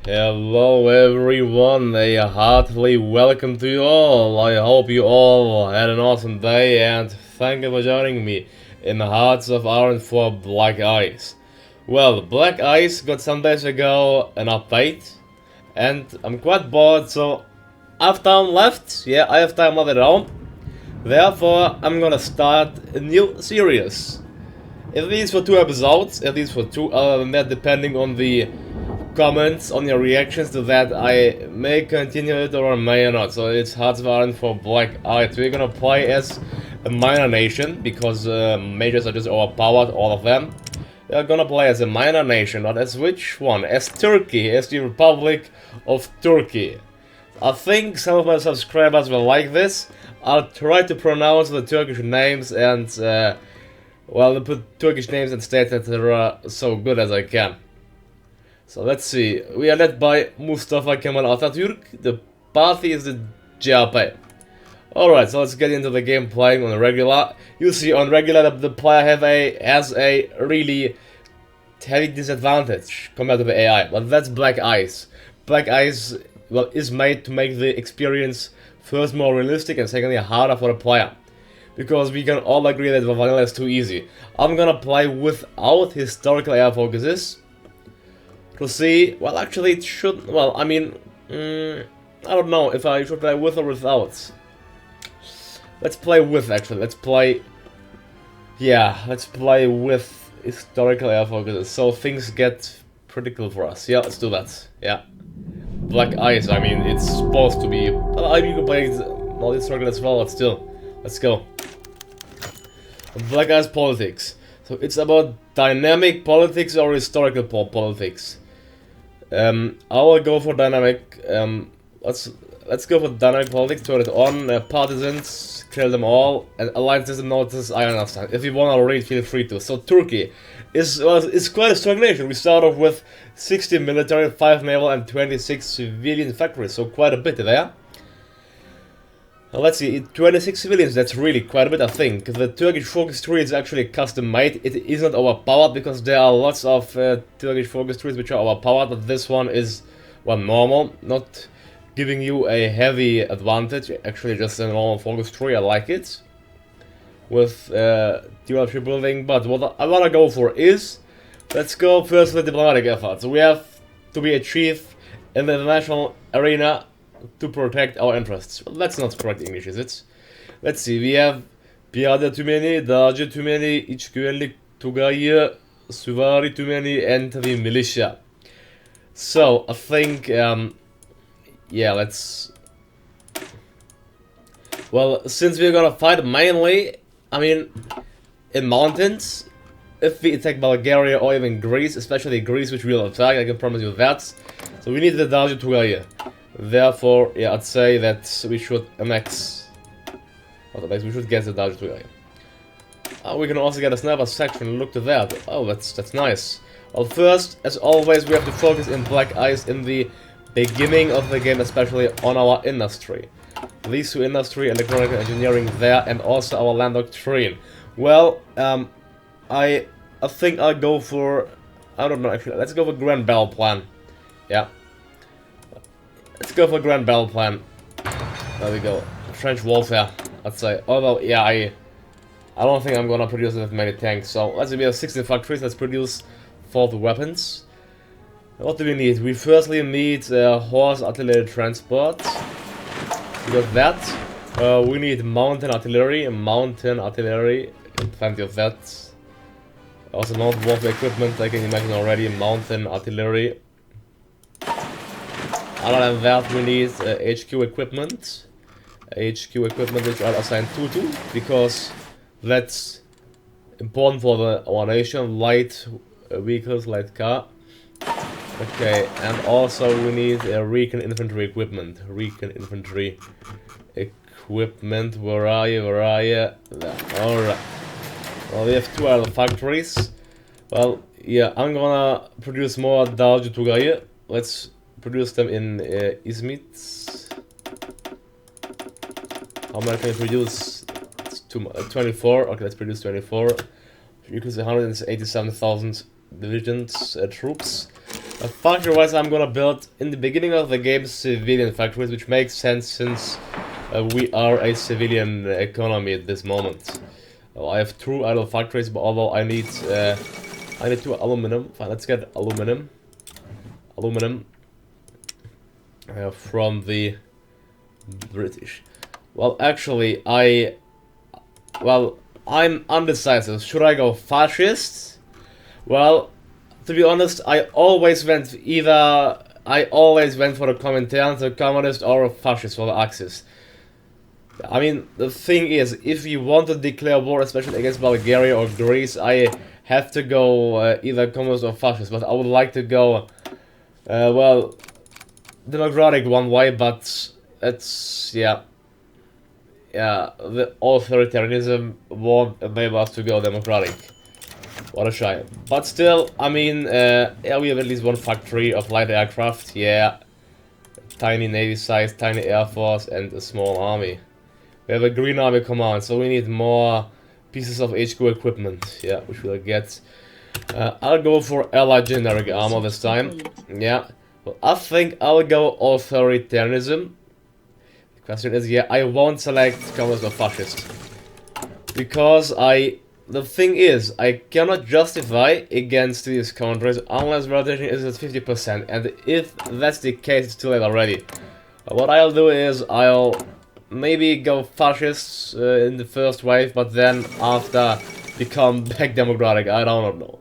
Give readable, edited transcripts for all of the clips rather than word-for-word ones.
Hello everyone, a heartily welcome to you all. I hope you all had an awesome day and thank you for joining me in the Hearts of Iron for Black Ice. Well, Black Ice got some days ago an update and I'm quite bored, so I have time left. Yeah, I have time left at home. Therefore, I'm gonna start a new series. At least for 2 episodes, at least for two, other than that, depending on the comments, on your reactions to that, I may continue it or I may not. So it's Hearts of Iron for Black Ice. We're gonna play as a minor nation, because majors are just overpowered, all of them. We're gonna play as a minor nation, not as which one? As Turkey, as the Republic of Turkey. I think some of my subscribers will like this. I'll try to pronounce the Turkish names and, well, put Turkish names and states that are so good as I can. So let's see. We are led by Mustafa Kemal Atatürk. The party is the CHP. Alright, so let's get into the game playing on regular. You see, on regular, the player has a really heavy disadvantage compared to the AI. But that's Black Ice. Black Ice, well, is made to make the experience first more realistic and secondly harder for the player. Because we can all agree that the vanilla is too easy. I'm gonna play without historical AI focuses. To see, well, actually it should, well, I mean, I don't know if I should play with or without. Let's play with, actually, let's play with historical air focuses, so things get pretty cool for us. Yeah, let's do that, yeah. Black Ice, I mean, it's supposed to be, well, you can play all historical as well, but still, let's go. Black Ice politics. So it's about dynamic politics or historical politics. I will go for dynamic. Let's go for dynamic politics. Turn it on. Partisans, kill them all, and alliances and notices. I understand. If you want to read, feel free to. So Turkey is quite a strong nation. We start off with 60 military, 5 naval, and 26 civilian factories. So quite a bit there. Let's see, 26 civilians, that's really quite a bit, I think. The Turkish focus tree is actually custom made. It is not overpowered because there are lots of Turkish focus trees which are overpowered, but this one is, well, normal, not giving you a heavy advantage, actually just a normal focus tree. I like it. With dual building, but what I wanna go for is, let's go first with diplomatic efforts. We have to be a chief in the international arena to protect our interests. Well, that's not correct English, is it? Let's see, we have Piyade Tümeni, Dağcı Tümeni, İç Güvenlik Tugayı, Süvari Tümeni, and the militia. So, I think, yeah, let's... Well, since we're gonna fight mainly, I mean, in mountains, if we attack Bulgaria or even Greece, especially Greece, which we'll attack, I can promise you that. So we need the Dağcı Tugayı. Therefore, yeah, I'd say that we should annex. We should get the Dağcı Tugayı. We can also get a sniper section. Look to that. Oh, that's nice. Well, first, as always, we have to focus in Black Ice in the beginning of the game, especially on our industry. These two industry, electronic engineering there, and also our land doctrine. Well, I think I'll go for, I don't know actually. Let's go for Grand Battle Plan. Yeah. Let's go for Grand Battle Plan. There we go. Trench warfare, I'd say. Although, yeah, I don't think I'm gonna produce that many tanks. So let's say we have 16 factories. Let's produce 40 weapons. What do we need? We firstly need horse artillery transport. We got that. We need mountain artillery. Plenty of that. Also, mountain warfare equipment. I can imagine already. Mountain artillery. Other than that, we need HQ equipment. HQ equipment which I'll assign 2 to, because that's important for our nation. Light vehicles, light car. Okay, and also we need recon infantry equipment. Recon infantry equipment. Where are you? Alright. Well, we have 2 other factories. Well, yeah, I'm gonna produce more Dağcı Tugayı. Let's produce them in Izmit. How many can we produce? It's 24. Okay, let's produce 24. You can say 187,000 divisions troops. Factory-wise, I'm gonna build in the beginning of the game civilian factories, which makes sense since we are a civilian economy at this moment. I have 2 idle factories, but although I need 2 aluminum. Fine, let's get aluminum. From the British. Well, actually, I'm undecisive. Should I go fascist? Well, to be honest, I always went for the Comintern, the communist, or fascist for the Axis. I mean, the thing is, if you want to declare war, especially against Bulgaria or Greece, I have to go either communist or fascist, but I would like to go, well, democratic one way, but it's, yeah, the authoritarianism won't enable us to go democratic. What a shame. But still, I mean, yeah, we have at least 1 factory of light aircraft, yeah, tiny navy size, tiny air force, and a small army. We have a green army command, so we need more pieces of HQ equipment, yeah, which we'll get. I'll go for allied generic armor this time, yeah. Well, I think I'll go authoritarianism. The question is, yeah, I won't select communist or fascist. Because the thing is, I cannot justify against these countries unless rotation is at 50%, and if that's the case, it's too late already. What I'll do is, I'll maybe go fascist in the first wave, but then after become back democratic, I don't know.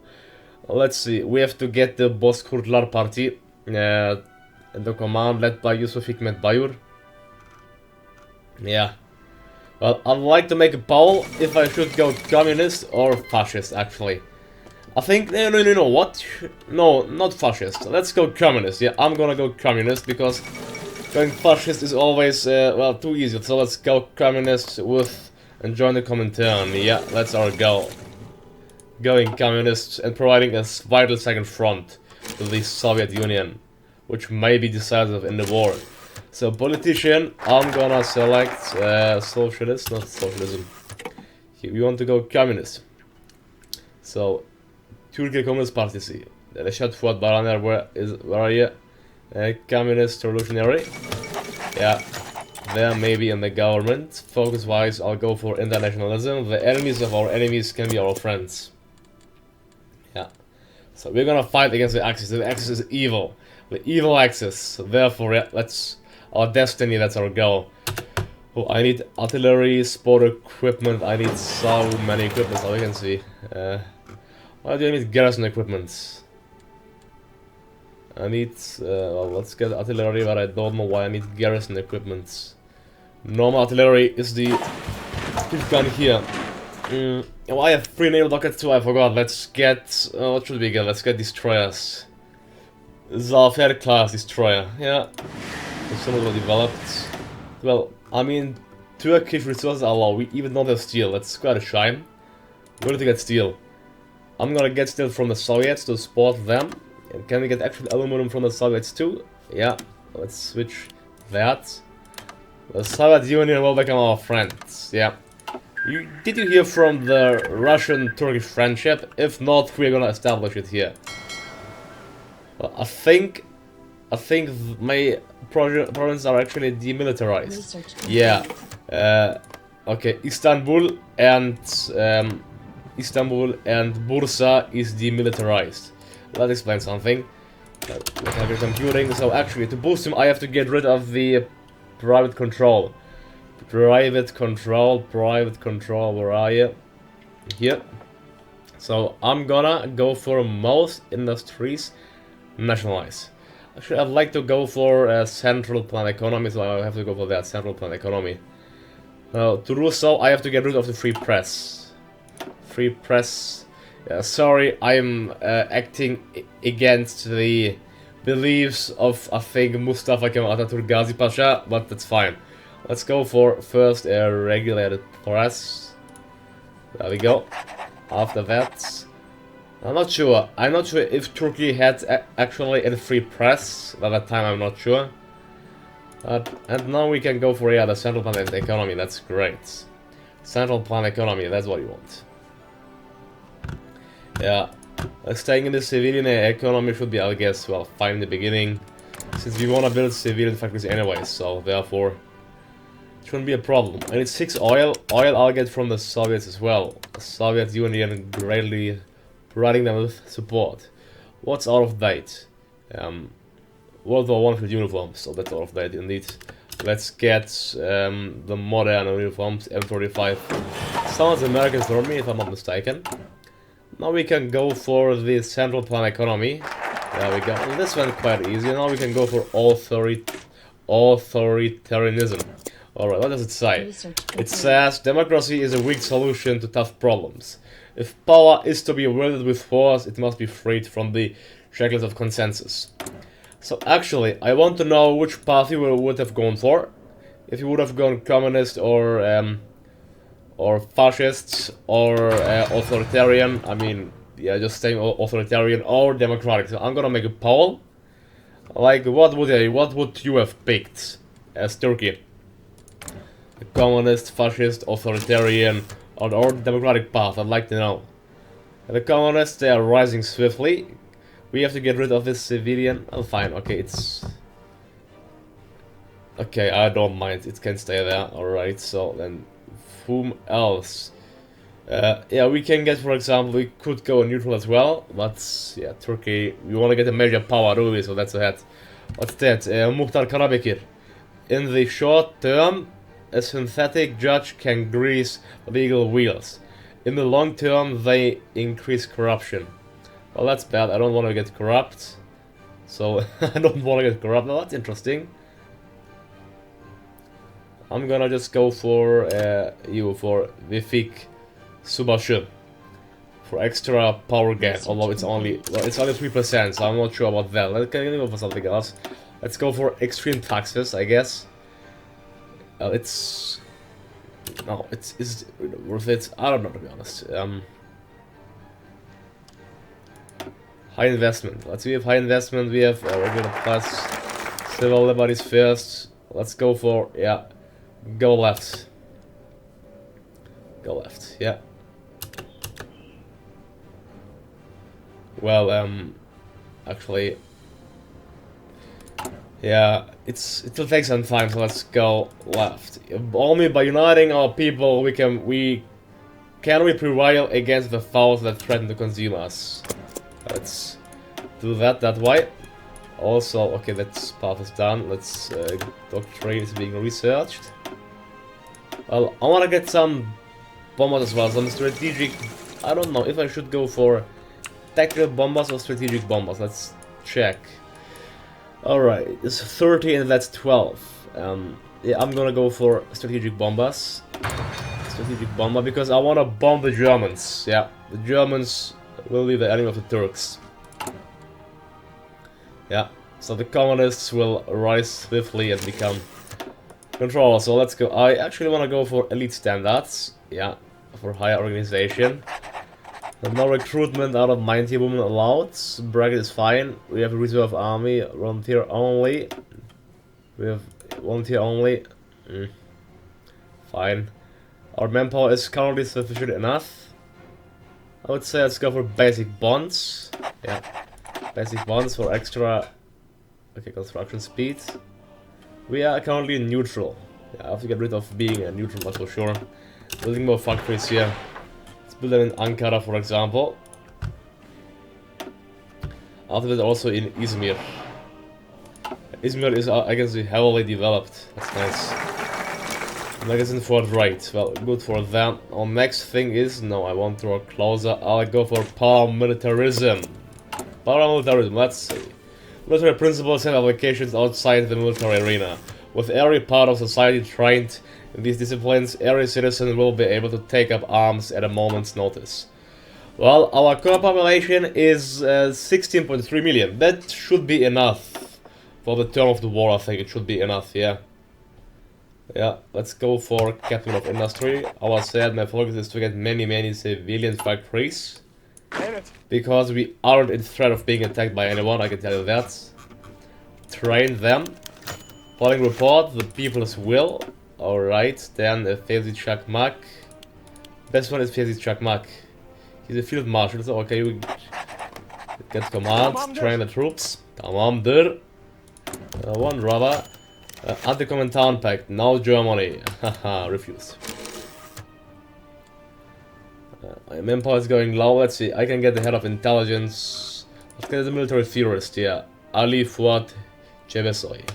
Let's see, we have to get the Bozkurtlar party in the command led by Yusuf Hikmet Bayur. Yeah. Well, I'd like to make a poll if I should go communist or fascist, actually. I think, no, what? No, not fascist. Let's go communist. Yeah, I'm gonna go communist because going fascist is always, well, too easy. So let's go communist and join the Comintern. Yeah, that's our goal. Going communist and providing a vital second front to the Soviet Union, which may be decisive in the war. So, politician, I'm gonna select socialist, not socialism. We want to go communist. So, Turkish Communist Partisi. Reşat Fuat Baraner, where are you? Communist Revolutionary. Yeah, they're maybe in the government. Focus-wise, I'll go for internationalism. The enemies of our enemies can be our friends. Yeah. So, we're gonna fight against the Axis. The Axis is evil. The evil Axis. Therefore, yeah, our destiny, that's our goal. Oh, I need artillery, sport equipment, I need so many equipment, as you can see. Why do I need garrison equipment? I need, well, let's get artillery, but I don't know why I need garrison equipment. Normal artillery is the gun here. Oh, I have 3 naval rockets too, I forgot. Let's get, what should we get? Let's get destroyers. Zafer class destroyer, yeah. Some of them developed. Well, I mean, Turkish resources are low. We even don't have steel. That's quite a shame. Where to get steel? I'm gonna get steel from the Soviets to support them. And can we get actual aluminum from the Soviets too? Yeah, let's switch that. The Soviet Union will become our friends. Yeah. Did you hear from the Russian-Turkish friendship? If not, we're gonna establish it here. Well, I think my provinces are actually demilitarized. Yeah. Okay, Istanbul and Bursa is demilitarized. That explains something. Mechanical computing. So actually, to boost him, I have to get rid of the private control. Private control. Where are you? Here. So I'm gonna go for most industries nationalize. Actually, I'd like to go for a central plan economy, so I have to go for that central plan economy. To do so, I have to get rid of the free press. Free press. Sorry, I'm acting against the beliefs of, I think, Mustafa Kemal Atatürk Gazi Pasha, but that's fine. Let's go for first a regulated press. There we go. After that, I'm not sure if Turkey had actually a free press at that time. I'm not sure. And now we can go for the central plan economy. That's great. Central plan economy. That's what you want. Yeah. Staying in the civilian economy should be, I guess, well, fine in the beginning, since we want to build civilian factories anyway, so therefore it shouldn't be a problem. I need 6 oil. Oil I'll get from the Soviets as well. The Soviet Union greatly providing them with support. What's out of date? World War I with uniforms, so that's out of date indeed. Let's get the modern uniforms, M35. Sounds American for me, if I'm not mistaken. Now we can go for the central plan economy. There we go. And this went quite easy. Now we can go for authoritarianism. Alright, what does it say? It says democracy is a weak solution to tough problems. If power is to be wielded with force, it must be freed from the shackles of consensus. So actually, I want to know which path you would have gone for. If you would have gone communist or fascist or authoritarian. I mean, yeah, just saying authoritarian or democratic. So I'm gonna make a poll. Like, what would you have picked as Turkey? A communist, fascist, authoritarian, or democratic path? I'd like to know. The communists, they are rising swiftly. We have to get rid of this civilian. Oh, fine. Okay, it's... Okay, I don't mind. It can stay there. Alright, so then... Whom else? Yeah, we can get, for example, we could go neutral as well. But, yeah, Turkey... We want to get a major power, do we? So that's ahead. What's that? Muhtar Karabekir. In the short term, a synthetic judge can grease legal wheels. In the long term, they increase corruption. Well, that's bad. I don't want to get corrupt. So, I don't want to get corrupt. Well, that's interesting. I'm gonna just go for for Vivek Subhash for extra power gain. Although it's only 3%, so I'm not sure about that. Let's go for something else. Let's go for extreme taxes, I guess. It's worth it. I don't know, to be honest. High investment. Let's see if high investment we have regular plus civil liberties first. Let's go for go left. Go left, yeah. Well, actually, yeah, it'll take some time, so let's go left. Only by uniting our people we can prevail against the foes that threaten to consume us. Let's do that way. Also, okay, that path is done. Let's doctrine is being researched. Well, I want to get some bombers as well, some strategic. I don't know if I should go for tactical bombers or strategic bombers. Let's check. Alright, it's 30 and that's 12. Yeah, I'm gonna go for strategic bombers. Strategic bomber because I want to bomb the Germans. Yeah, the Germans will be the enemy of the Turks. Yeah, so the communists will rise swiftly and become control. So let's go. I actually want to go for elite standards. Yeah, for higher organization. And no recruitment out of 90 women allowed. Bracket is fine. We have a reserve army, volunteer only. We have volunteer only. Fine. Our manpower is currently sufficient enough. I would say let's go for basic bonds. Yeah, basic bonds for extra. Okay, construction speed. We are currently neutral. Yeah, I have to get rid of being a neutral, that's for sure. Building more factories here. Let's build them in Ankara, for example. After that, also in Izmir. Izmir is, I guess, heavily developed. That's nice. Magazine for right. Well, good for them. Our next thing is, no, I want to work closer. I'll go for paramilitarism. Paramilitarism, let's see. Military principles have applications outside the military arena. With every part of society trained in these disciplines, every citizen will be able to take up arms at a moment's notice. Well, our core population is 16.3 million. That should be enough for the term of the war. I think it should be enough, yeah. Yeah, let's go for capital of industry. Our said my focus is to get many civilian factories. Because we aren't in threat of being attacked by anyone, I can tell you that. Train them. Following report, the people's will. Alright, then Fezi Chakmak. Best one is Fezi Chakmak. He's a field marshal, so okay, Get command, train the troops. Tamamdır. One rather. Anti-command town pact, now Germany. Haha, refused. Empire is going low, let's see. I can get the head of intelligence. Let's get the military theorist, yeah. Ali Fuat Cebesoy.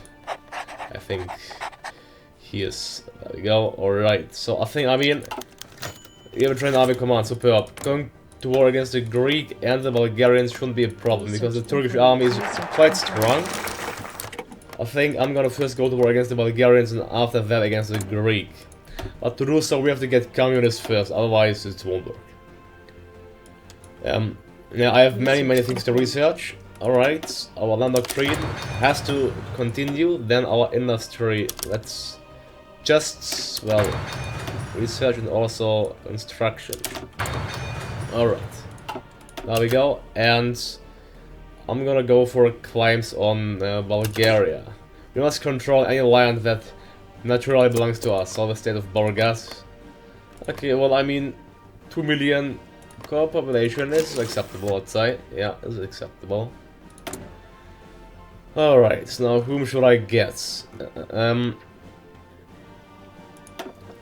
I think he is. There we go, alright. So I mean, we have a trained army command, superb. Going to war against the Greek and the Bulgarians shouldn't be a problem because the Turkish army is quite strong. I think I'm gonna first go to war against the Bulgarians and after that against the Greek. But to do so we have to get communists first, otherwise it won't work. Yeah, I have many things to research. Alright, our land doctrine has to continue, then our industry. Let's just, well, research and also construction. Alright, there we go, and I'm gonna go for claims on Bulgaria. We must control any land that naturally belongs to us, so the state of Burgas. Okay, well, I mean, 2 million core population is acceptable, I'd say. Yeah, it's acceptable. Alright, so now whom should I get?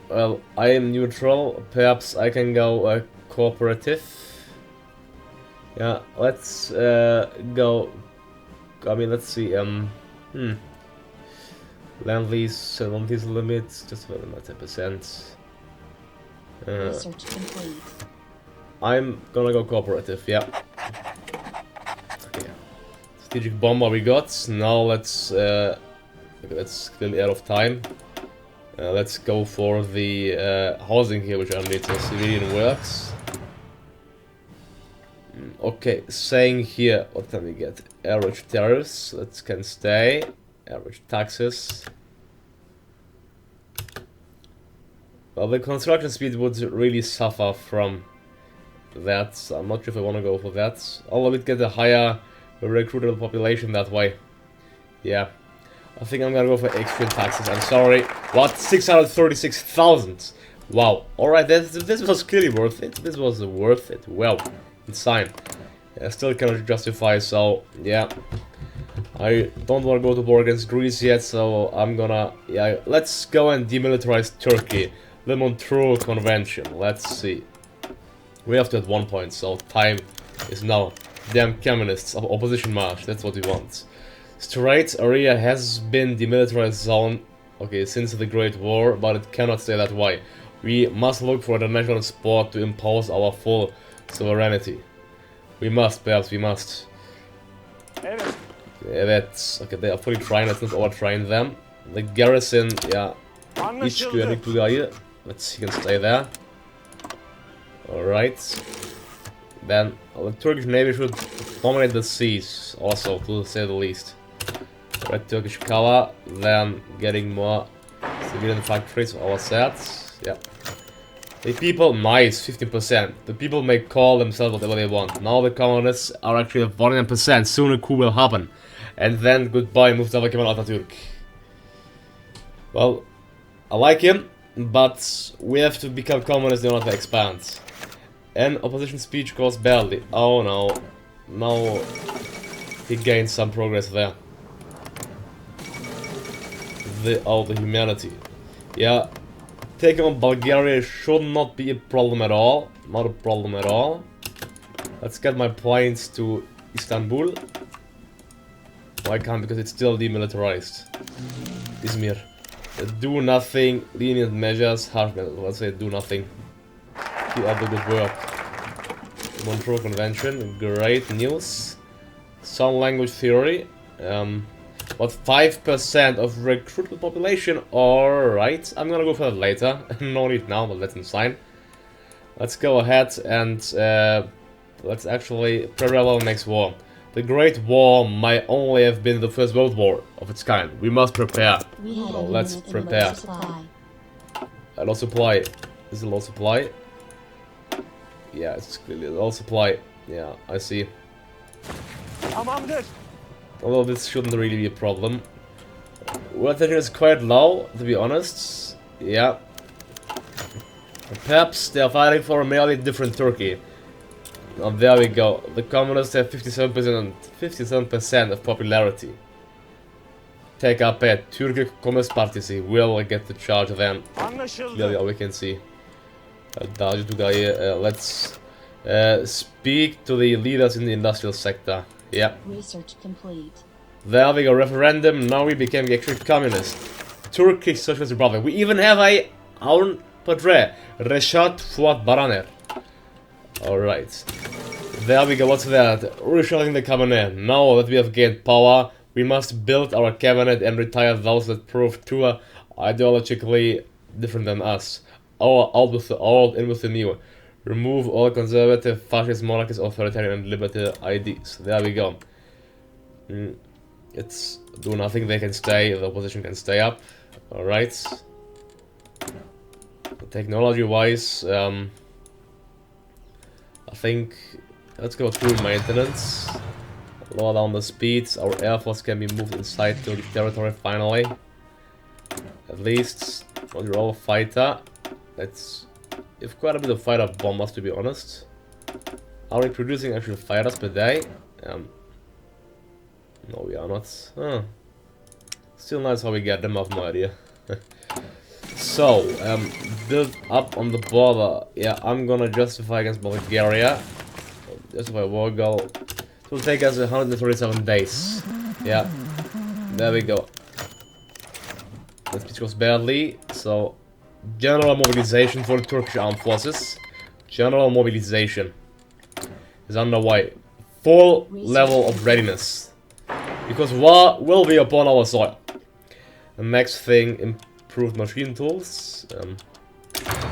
Well, I am neutral. Perhaps I can go cooperative. Yeah, let's go. I mean, let's see. Land lease limits just about 10%. Research complete. I'm gonna go cooperative. Yeah. Okay. Strategic bomber we got. Now let's clearly out of time. Let's go for the housing here, which I need. So civilian works. Okay, saying here, what can we get? Average tariffs, that can stay. Average taxes. Well, the construction speed would really suffer from that. So I'm not sure if I want to go for that. Although we'd get a higher recruitable population that way. Yeah. I think I'm gonna go for extra taxes. I'm sorry. What? 636,000? Wow. Alright, this was clearly worth it. This was worth it. Well, insane. I still cannot justify, so yeah. I don't want to go to war against Greece yet, so I'm gonna... Yeah, let's go and demilitarize Turkey. The Montreux Convention. Let's see. We have to at 1 point, so time is now. Damn communists, opposition march, that's what we want. Straits area has been demilitarized zone, okay, since the Great War, but it cannot stay that way. We must look for international support to impose our full sovereignty. We must, perhaps we must. Yeah, that's... Okay, they are fully trained, let's not overtrain them. The garrison, yeah, each Bulgaria. Let's, you can stay there. Alright. Then, the Turkish Navy should dominate the seas, also, to say the least. Red Turkish color, then getting more civilian factories, all set. Yeah. The people, nice, 15%. The people may call themselves whatever they want. Now the communists are actually at 49%. Soon a coup will happen. And then goodbye, Mustafa Kemal Atatürk. Well, I like him, but we have to become communists in order to expand. And opposition speech goes badly. Oh no. No. He gained some progress there. The humanity. Yeah. Taking on Bulgaria should not be a problem at all. Not a problem at all. Let's get my planes to Istanbul. Why can't? Because it's still demilitarized. Izmir. Do nothing. Lenient measures. Harsh measures. Let's say do nothing. Keep up the good work. Montreux Convention. Great news. Some language theory. But 5% of recruitable population, alright. I'm gonna go for that later. No need now, but that's insane. Let's go ahead and let's actually prepare our next war. The Great War might only have been the first World War of its kind. We must prepare. So let's prepare. A low supply. Is it low supply? Yeah, it's clearly a low supply. Yeah, I see. Although this shouldn't really be a problem. World tension is quite low, to be honest. Yeah. Perhaps they are fighting for a merely different Turkey. Oh, there we go. The communists have 57% of popularity. Take up a Turkish Communist Partisi will get the charge then. Clearly, we can see. Let's speak to the leaders in the industrial sector. Yeah. Research complete. There we go. Referendum. Now we became actually communist. Turkish Socialist Republic. We even have a own portrait. Reşat Fuat Baraner. Alright. There we go. What's that? Reshuffling the cabinet. Now that we have gained power, we must build our cabinet and retire those that prove too ideologically different than us. Out with the old, in with the new. Remove all conservative, fascist, monarchist, authoritarian, and liberty ideas. There we go. It's do nothing. They can stay. The opposition can stay up. Alright. Technology-wise, I think let's go through maintenance. Lower down the speeds. Our air force can be moved inside Turkish territory finally. At least on your fighter. Let's. We have quite a bit of fighter bombers, to be honest. Are we producing actual fighters per day? No, we are not. Huh. Still nice how we get them, I have no idea. So, build up on the border. Yeah, I'm gonna justify against Bulgaria. Justify war goal. It will take us 137 days. Yeah, there we go. That speech goes badly. So, general mobilization for the Turkish armed forces. General mobilization is underway. Full level of readiness. Because war will be upon our soil. The next thing, improved machine tools.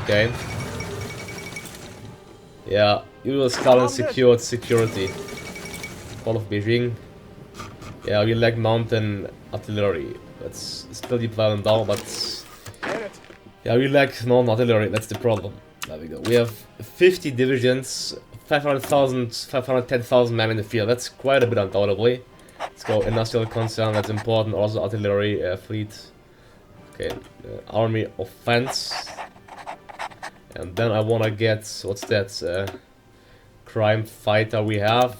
Okay. Yeah, US Stalin secured security. Fall of Beijing. Yeah, we lack mountain artillery. Let's still deploy them down, but yeah, we lack non-artillery. That's the problem. There we go. We have 50 divisions, 510,000 men in the field. That's quite a bit, undoubtedly. Let's go industrial concern. That's important. Also artillery, fleet. Okay, army offense. And then I wanna get, what's that, crime fighter we have.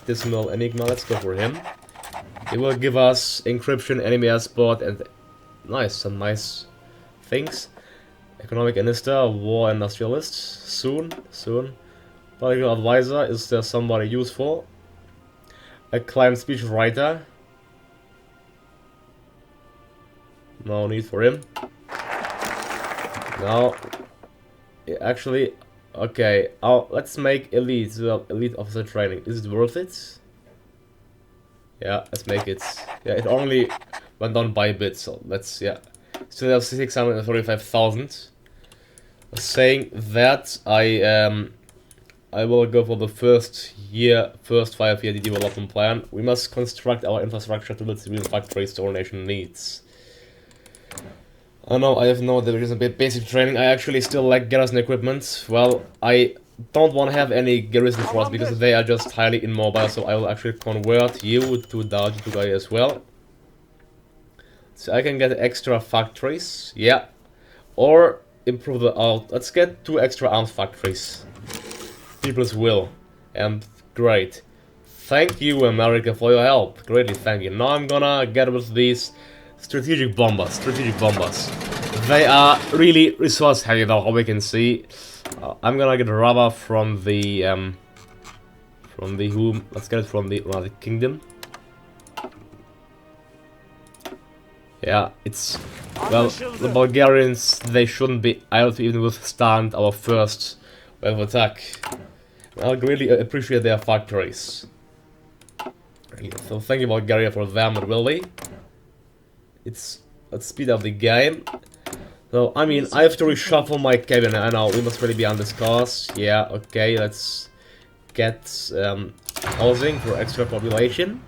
Dismal Enigma, let's go for him. He will give us encryption, enemy escort, and some nice things. Economic minister, war industrialist, soon. Political advisor, is there somebody useful? A client speech writer. No need for him. Now, actually, okay. Let's make elite. Well, elite officer training. Is it worth it? Yeah, let's make it. Yeah, it only went down by a bit. So let's still have 635,000. Saying that, I will go for the first 5-year development plan. We must construct our infrastructure to build civil factories our nation needs. I know I have no divisions and basic training. I actually still lack garrison equipment. Well, I don't want to have any garrison force because they are just highly immobile. So I will actually convert you to Dajitugai as well. So I can get extra factories. Yeah. Or improve the out. Let's get 2 extra arms factories. People's will. And great. Thank you, America, for your help. Greatly thank you. Now I'm gonna get with these strategic bombers. They are really resource heavy though, how we can see. I'm gonna get rubber from the whom? Let's get it from the United Kingdom. Yeah, it's well, the Bulgarians, they shouldn't be able to even withstand our first wave of attack. I'll really appreciate their factories. So thank you, Bulgaria, for them, really. Let's speed up the game. So, I mean, I have to reshuffle my cabinet. I know, we must really be on this course. Yeah, okay, let's get housing for extra population.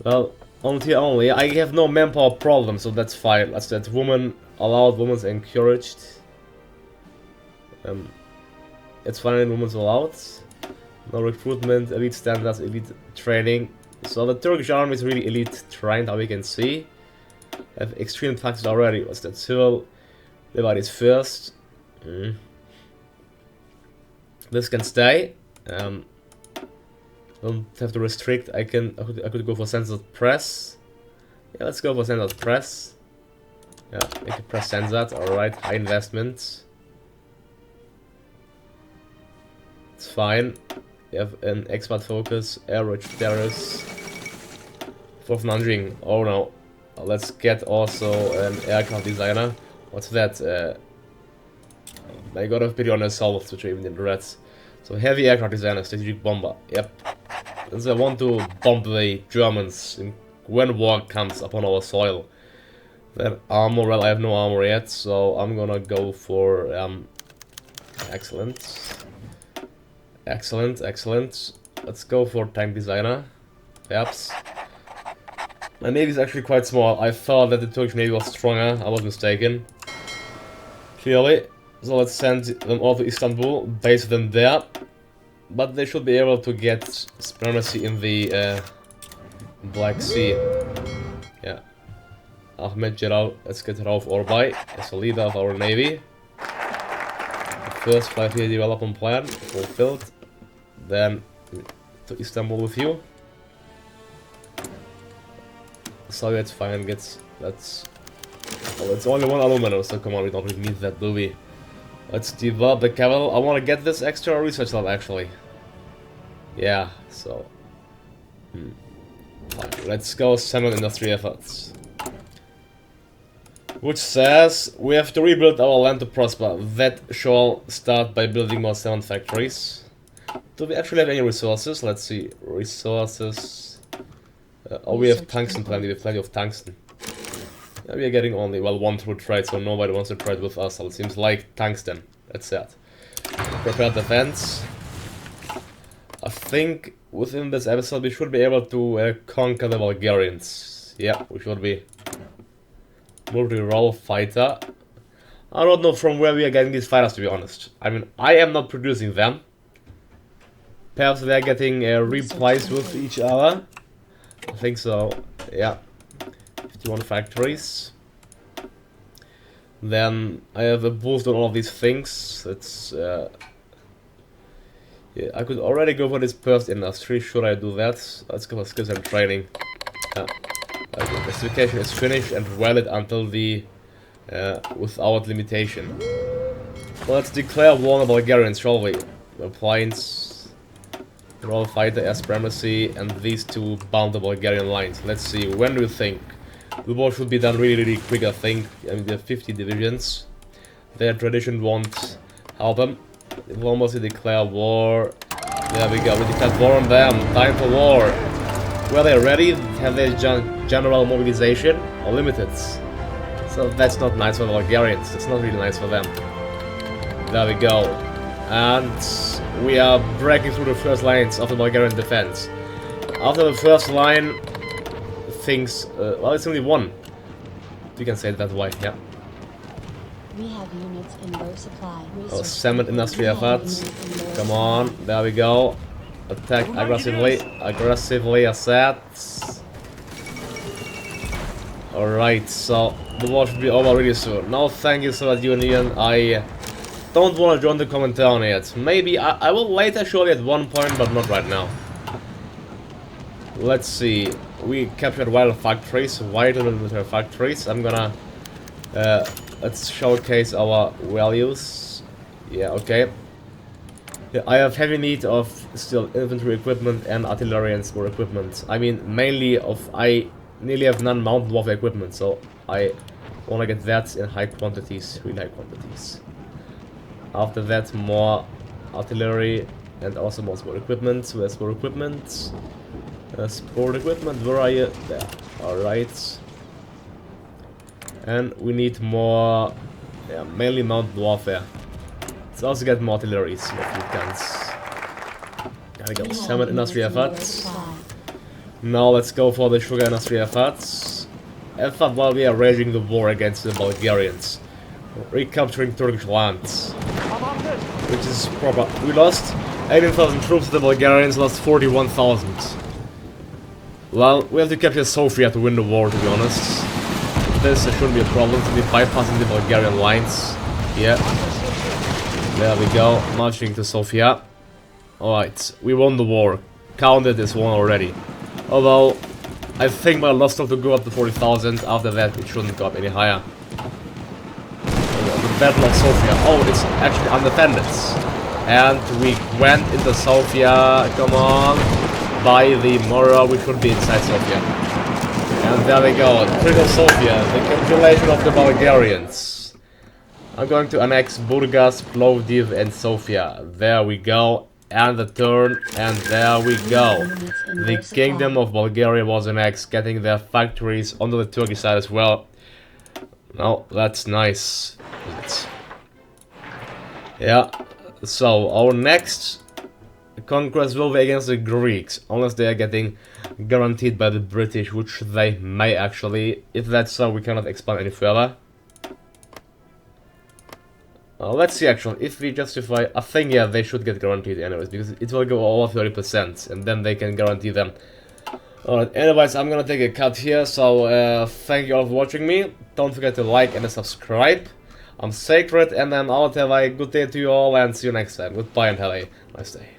Well, only. I have no manpower problem, so that's fine. That's women allowed, women's encouraged. It's fine, women's allowed. No recruitment, elite standards, elite training. So the Turkish army is really elite trained, how we can see. Have extreme taxes already. What's that? Civil liberties first. This can stay. Don't have to restrict. I could go for censored press. Yeah, let's go for censored press. Yeah, I can press censored. Alright, high investment. It's fine. We have an expert focus, average terrace. For Nanjing. Oh no. Let's get also an aircraft designer. What's that? I gotta pity on the souls, which are even in reds. So heavy aircraft designer, strategic bomber. Yep. Since I want to bomb the Germans when war comes upon our soil. Then armor, well I have no armor yet, so I'm gonna go for excellent. Excellent, excellent. Let's go for tank designer. Perhaps. My navy is actually quite small. I thought that the Turkish navy was stronger. I was mistaken. Clearly. So let's send them all to Istanbul, base them there. But they should be able to get supremacy in the Black Sea. Yeah. Ahmed Jalal, let's get Rauf Orbay as the leader of our navy. The first 5-year development plan fulfilled. Then to Istanbul with you. Soviets fine gets that's well, it's only one aluminum, so come on, we don't really need that, do we? Let's develop the capital. I want to get this extra research lab actually. Yeah, so fine. Let's go cement industry efforts. Which says we have to rebuild our land to prosper. That shall start by building more cement factories. Do we actually have any resources? Let's see. Resources. Oh, we have tungsten plenty. We have plenty of tungsten. Yeah, we are getting only, well, one through trade, so nobody wants to trade with us. So it seems like tungsten. That's it. Prepare defense. I think within this episode we should be able to conquer the Bulgarians. Yeah, we should be. Multi-role fighter. I don't know from where we are getting these fighters, to be honest. I mean, I am not producing them. Perhaps they are getting replies with each other. I think so. Yeah. 51 factories. Then I have a boost on all of these things. It's yeah, I could already go for this first industry. Should I do that? Let's go for skills and training. Classification is finished and valid until the without limitation. Well, let's declare war on Bulgarians, shall we? Appliance, roll fighter, air supremacy, and these two bound the Bulgarian lines. Let's see. When do you think? The war should be done really quick, I think. I mean, they have 50 divisions. Their tradition won't help them. They will almost declare war. There we go. We declared war on them. Time for war. Were they ready? Have they general mobilization or limited? So that's not nice for the Bulgarians. That's not really nice for them. There we go. And we are breaking through the first lines of the Bulgarian defense. After the first line, things... well, it's only one. We can say it that way, yeah. We have units in low supply. Oh, cement industry efforts. Come on, there we go. Attack aggressively. Aggressively assets. Alright, so the war should be over really soon. Now, thank you, Soviet Union. I don't want to join the Comintern yet. Maybe I will later, surely, at one point, but not right now. Let's see. We captured vital factories, vital military factories. I'm gonna let's showcase our values. Yeah, okay. Yeah, I have heavy need of still infantry equipment and artillery and spore equipment. I mean, mainly I nearly have none mountain warfare equipment, so I wanna get that in high quantities, really high quantities. After that, more artillery and also more sport equipment. Where's sport equipment? Sport equipment, where are you? There. Alright. And we need more, yeah, mainly mountain warfare. Let's also get more artilleries, more fleet guns. There we go, cement industry efforts. Now let's go for the sugar industry efforts. Effort while we are raging the war against the Bulgarians. Recapturing Turkish lands. Which is proper. We lost 18,000 troops, the Bulgarians lost 41,000. Well, we have to capture Sofia to win the war, to be honest. This shouldn't be a problem to be bypassing the Bulgarian lines. Yeah. There we go, marching to Sofia. Alright, we won the war. counted this one already. Although, I think my loss to go up to 40,000. After that, it shouldn't go up any higher. The Battle of Sofia. Oh, it's actually undefended. And we went into Sofia. Come on. By the Mora, we should be inside Sofia. And there we go. Critical Sofia. The capitulation of the Bulgarians. I'm going to annex Burgas, Plovdiv, and Sofia. There we go. And the turn, and there we go. The Kingdom of Bulgaria was annexed, getting their factories onto the Turkish side as well. Oh, that's nice. Yeah, so our next conquest will be against the Greeks, unless they are getting guaranteed by the British, which they may actually. If that's so, we cannot expand any further. Let's see actually, if we justify, I think yeah, they should get guaranteed anyways, because it will go over 30%, and then they can guarantee them. Alright, anyways, I'm gonna take a cut here, so thank you all for watching me. Don't forget to like and subscribe. I'm Sacred, and then I'll have a good day to you all, and see you next time. Goodbye and have a nice day.